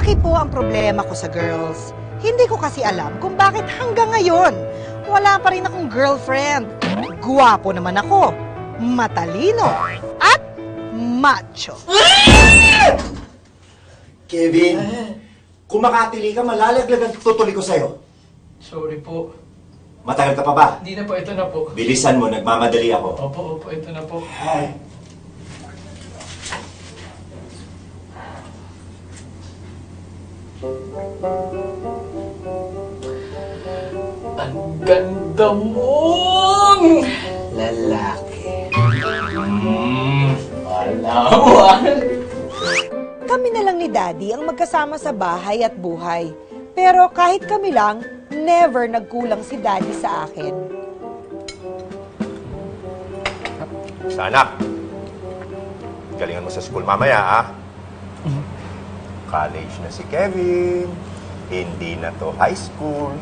Malaki po ang problema ko sa girls. Hindi ko kasi alam kung bakit hanggang ngayon wala pa rin akong girlfriend. Guwapo naman ako, matalino, at macho. Kevin, kung makatili ka, malalaglag ang tutuloy ko sa'yo. Sorry po. Matagal ka pa ba? Hindi na po, ito na po. Bilisan mo, nagmamadali ako. Opo, ito na po. Ay. Ang ganda mong lalaki. Alawan. Kami na lang ni Daddy ang magkasama sa bahay at buhay. Pero kahit kami lang, never nagkulang si Daddy sa akin. Sana. Galingan mo sa school mamaya, ah. College na si Kevin. Hindi na to high school.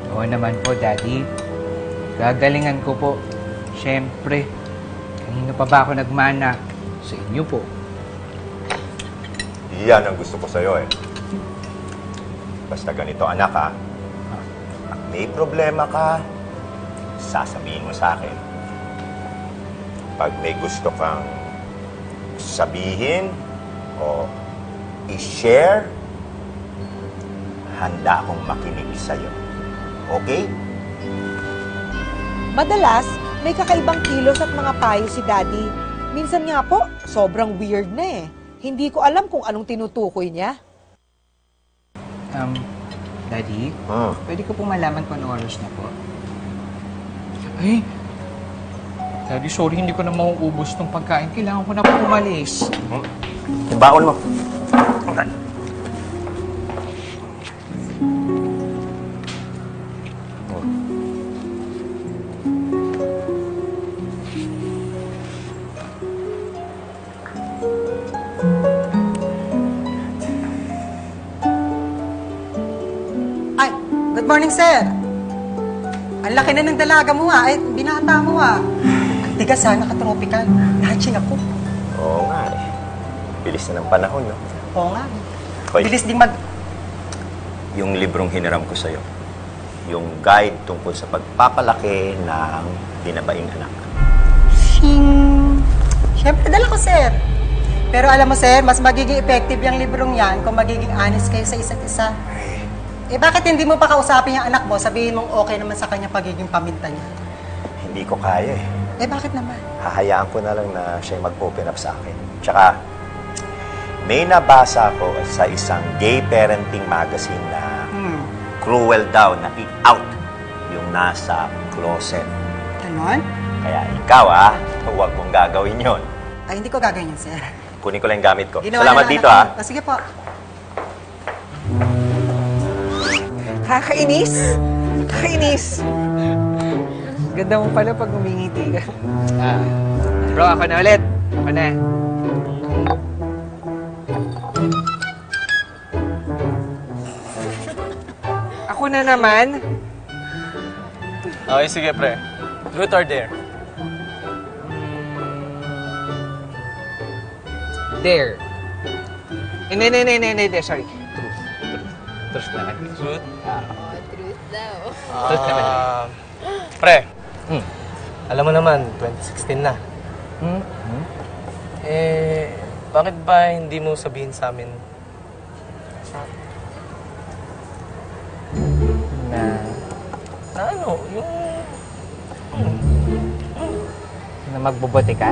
Oo naman po, Daddy. Gagalingan ko po. Siyempre. Kanino pa ba ako nagmana? Sa inyo po. Iyan ang gusto ko sa'yo, eh. Basta ganito, anak, ha? Pag may problema ka, sasabihin mo sa akin. Pag may gusto kang sabihin o i-share, handa akong makinig sa'yo. Okay? Madalas, may kakaibang kilos at mga payo si Daddy. Minsan nga po, sobrang weird na eh. Hindi ko alam kung anong tinutukoy niya. Daddy, pwede ko pong malaman kung anong oras na po? Ay, Daddy, sorry, hindi ko na mauubos tong pagkain. Kailangan ko na po umalis. Baon mo. Ay, good morning, sir. Ang laki na ng dalaga mo, Ay, binata mo, Ang tigas, naka-tropical. Nahachin ako. Oo nga, eh. Bilis na ng panahon, no? Oo nga. Hoy, Bilis ding mag... yung librong hiniram ko sa'yo. Yung guide tungkol sa pagpapalaki ng binabaing anak. Shing! Siyempre, dala ko, sir. Pero alam mo, sir, mas magiging effective yung librong yan kung magiging honest kayo sa isa't isa. Eh, bakit hindi mo pa kausapin yung anak mo? Sabihin mong okay naman sa kanya pagiging paminta niya. Hindi ko kaya, eh. Eh, bakit naman? Hahayaan ko na lang na siya mag-open up sa akin. Tsaka, may nabasa ko sa isang gay parenting magazine na cruel daw na i-out yung nasa closet. Ganon? Kaya ikaw, huwag mong gagawin yon. Ay, hindi ko gagawin yun, sir. Kunin ko lang yung gamit ko. Ginawa Salamat na ng dito, anak ko. Sige po. Kakainis! Kakainis! Ganda mo pala pag umingiti ka. Bro, ako na ulit. Ako na. Ako na naman. Okay, sige, pre. Truth or dare? Dare. Hindi. Sorry. Truth naman. Truth? Truth daw. Truth naman. Pre, alam mo naman, 2016 na. Eh, bakit ba hindi mo sabihin sa amin? Na ano, yung... Na magbobote ka?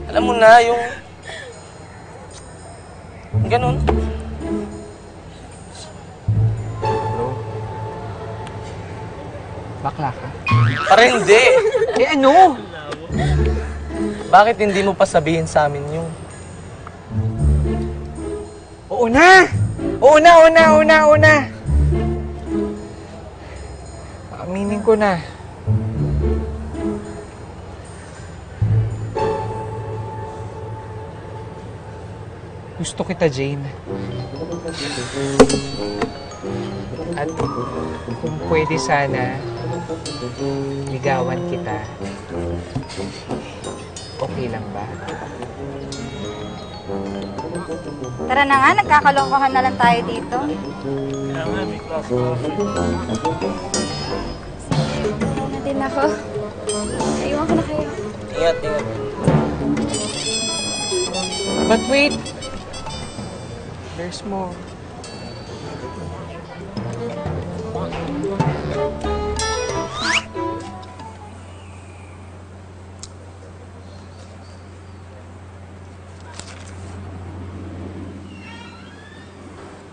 Alam mo na, yung... Ganun. Bakla ka? Para hindi. Eh ano? Bakit hindi mo pa sabihin sa amin yung... Oo na! Una! Aminin ko na. Gusto kita, Jane. At kung pwede sana, ligawan kita. Okay lang ba? Tara na nga, nagkakalokohan na lang tayo dito. Na din ako. Ayun ko na kayo. Ingat, ingat. But wait! There's more.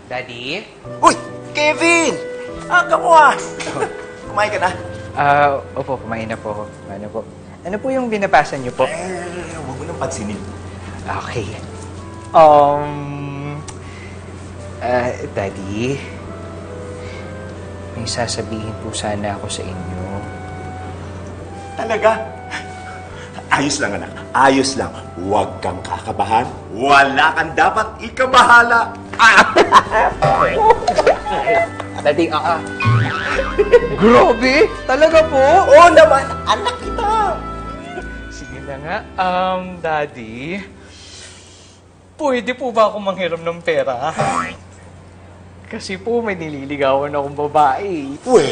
Daddy? Uy! Kevin! Aga mo ah! Kumain ka na? Opo, kumain na po ako. Ano po? Ano po yung binabasa niyo po? Huwag mo nang pansinin. Okay. Daddy, may sasabihin po sana ako sa inyo. Talaga? Ayos lang, anak. Ayos lang. Huwag kang kakabahan. Wala kang dapat ikabahala. Daddy, Grabe! Talaga po? Oo naman, anak kita. Sige na nga. Daddy, pwede po ba akong manghiram ng pera? Kasi po may nililigawan akong babae. Uy,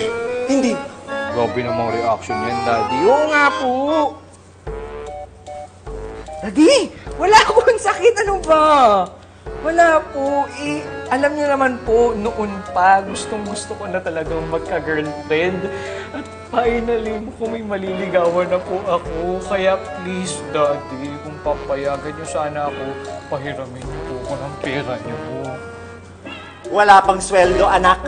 hindi. Grabe namang reaction yan, Daddy. Oo nga po! Daddy, wala akong sakit. Ano ba? Wala po. Alam niyo naman po, noon pa, gustong-gusto ko na talagang magka-girlfriend. At finally, kung may maliligawan na po ako. Kaya please, Daddy, kung papayagan niyo sana ako, pahiramin niyo po ako ng pera niyo po. Wala pang sweldo, anak.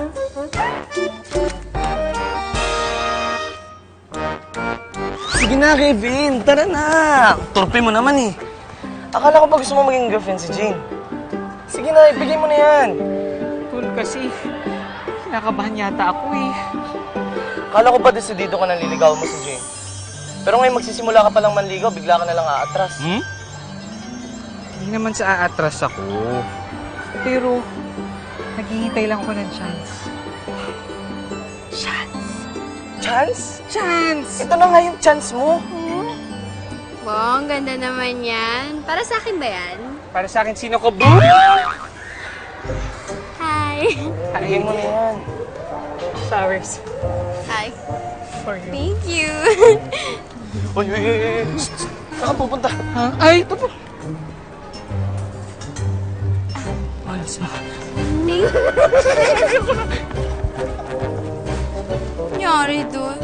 Sige na, Kevin. Tara na. Torpe mo naman eh. Akala ko pa gusto mo maging girlfriend si Jane. Sige na, ibigay mo na yan. Tol, kasi kinakabahan yata ako eh. Akala ko ba desidido ka nang liligaw mo si Jane? Pero ngayon magsisimula ka palang manligaw, bigla ka na lang aatras. Hindi naman sa aatras ako. Pero, naghihintay lang ako ng chance. Chance? Chance! Ito na nga yung chance mo. Wow, ang ganda naman yan. Para sa akin ba yan? Para sa akin, sino ko ba? Hi. Ibigay mo na yan. Flowers Hi. for you. Thank you. Uy, uy, uy, uy. Saan ka pupunta? Ha? Ay, ito po. Alas na. Nangyari dun.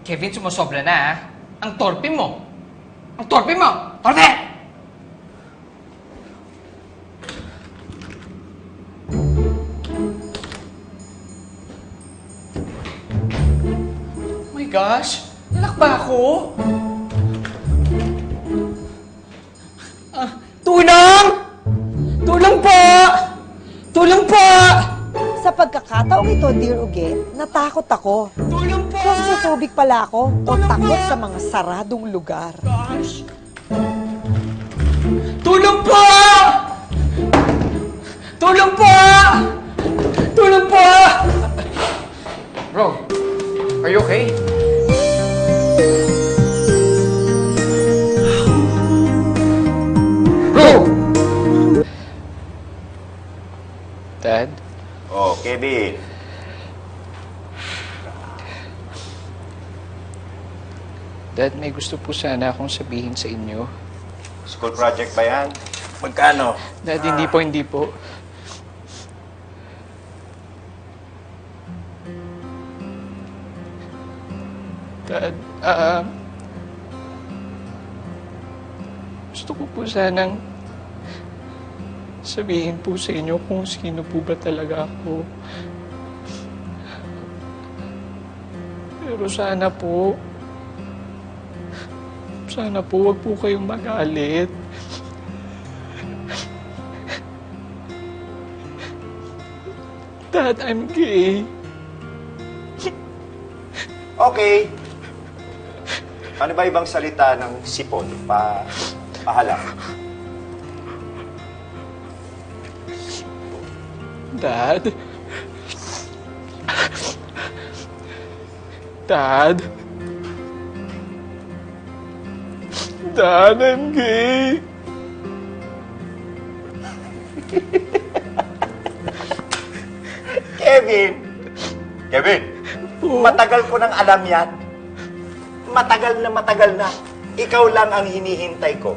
Kevin, sumusobra na ha. Ang torpe mo! Ang torpe mo! Torpe! Oh my gosh! Lalak ba ako? Tulong! Tulong po! Tulong po! Sa pagkakataong ito, Dear Uge, natakot ako. Tulong po! Kung susubik pala ako o takot sa mga saradong lugar. Gosh! Tulong po! Tulong po! Tulong po! Bro, are you okay? Bro! Dad? Oh, Kevin. Dad, may gusto po sana akong sabihin sa inyo. School project ba yan? Magkano? Dad, hindi po. Dad, gusto ko po sanang sabihin po sa inyo kung sino po ba talaga ako. Pero sana po, wag po kayong magalit. Dad, I'm gay. Okay. Ano ba ibang salita ng sipon? Pahala. Dad? Dad? Dad, I'm gay. Kevin, matagal ko nang alam yan. Matagal na. Ikaw lang ang hinihintay ko.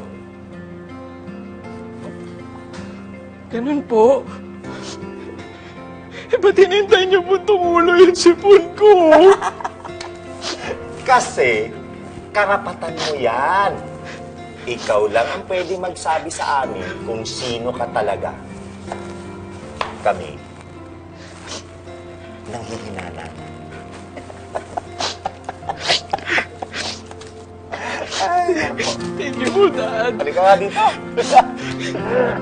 Ganun po. Ba't hinintay niyo po tumulo yung sipon ko? Kasi, karapatan mo yan. Ikaw lang ang pwede magsabi sa amin kung sino ka talaga. Kami, nanghihinanan. Thank you po, Dad. Halika nga dito.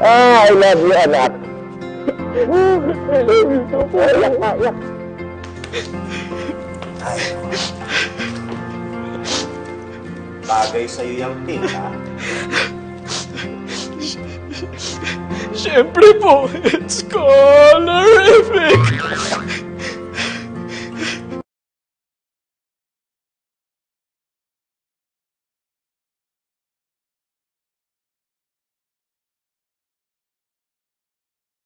I love you, anak. Ay. Bagay sa'yo yung pink, ha? Siyempre po, it's colorific.